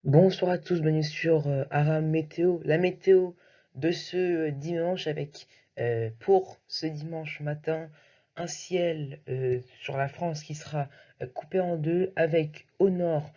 Bonsoir à tous, bienvenue sur Aram Météo, la météo de ce dimanche avec pour ce dimanche matin un ciel sur la France qui sera coupé en deux avec au nord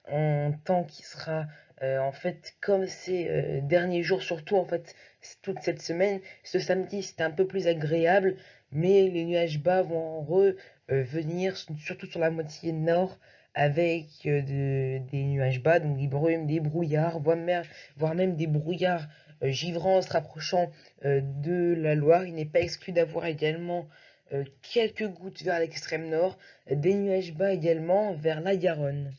un temps qui sera en fait comme ces derniers jours, surtout en fait toute cette semaine. Ce samedi c'était un peu plus agréable, mais les nuages bas vont revenir surtout sur la moitié nord avec des nuages bas, donc des brumes, des brouillards, voire même des brouillards givrants se rapprochant de la Loire. Il n'est pas exclu d'avoir également quelques gouttes vers l'extrême nord, des nuages bas également vers la Garonne.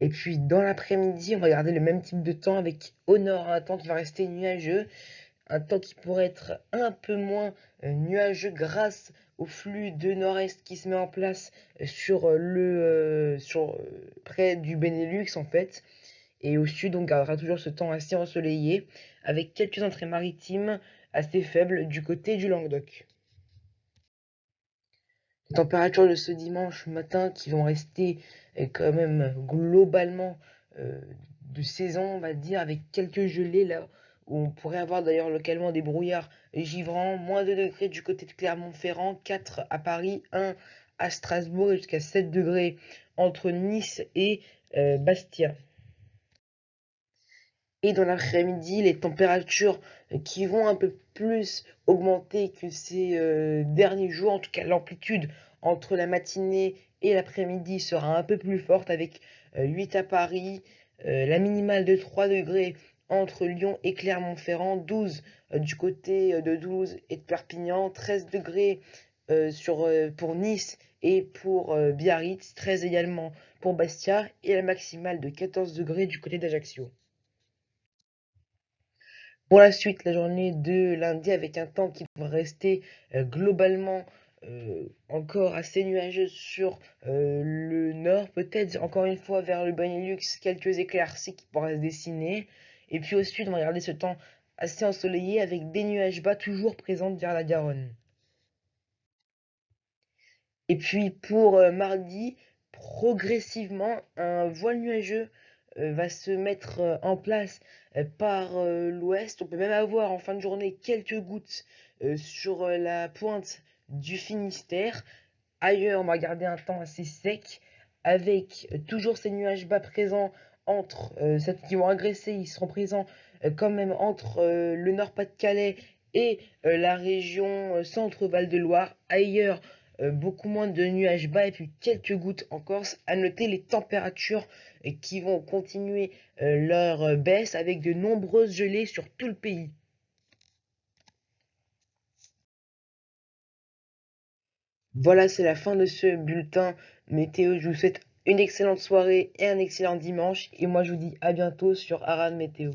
Et puis dans l'après-midi, on va garder le même type de temps avec au nord un temps qui va rester nuageux, un temps qui pourrait être un peu moins nuageux grâce au flux de nord-est qui se met en place près du Benelux en fait. Et au sud, on gardera toujours ce temps assez ensoleillé avec quelques entrées maritimes assez faibles du côté du Languedoc. Les températures de ce dimanche matin qui vont rester quand même globalement euh, de saison, on va dire, avec quelques gelées là où on pourrait avoir d'ailleurs localement des brouillards givrants, moins 2 degrés du côté de Clermont-Ferrand, 4 à Paris, 1 à Strasbourg et jusqu'à 7 degrés entre Nice et Bastia. Et dans l'après-midi, les températures qui vont un peu plus augmenter que ces derniers jours, en tout cas l'amplitude entre la matinée et l'après-midi sera un peu plus forte avec 8 à Paris, la minimale de 3 degrés entre Lyon et Clermont-Ferrand, 12 du côté de Toulouse et de Perpignan, 13 degrés pour Nice et pour Biarritz, 13 également pour Bastia et la maximale de 14 degrés du côté d'Ajaccio. Pour la suite, la journée de lundi avec un temps qui va rester globalement encore assez nuageux sur le nord, peut-être encore une fois vers le Benelux, quelques éclaircies qui pourraient se dessiner. Et puis au sud, on va garder ce temps assez ensoleillé avec des nuages bas toujours présents vers la Garonne. Et puis pour mardi, progressivement, un voile nuageux va se mettre en place par l'ouest. On peut même avoir en fin de journée quelques gouttes sur la pointe du Finistère. Ailleurs, on va garder un temps assez sec avec toujours ces nuages bas présents qui vont agresser, ils seront présents quand même entre le Nord-Pas-de-Calais et la région Centre-Val de Loire. Ailleurs, beaucoup moins de nuages bas et puis quelques gouttes en Corse. À noter les températures qui vont continuer leur baisse avec de nombreuses gelées sur tout le pays. Voilà, c'est la fin de ce bulletin météo. Je vous souhaite une excellente soirée et un excellent dimanche. Et moi, je vous dis à bientôt sur Aran Météo.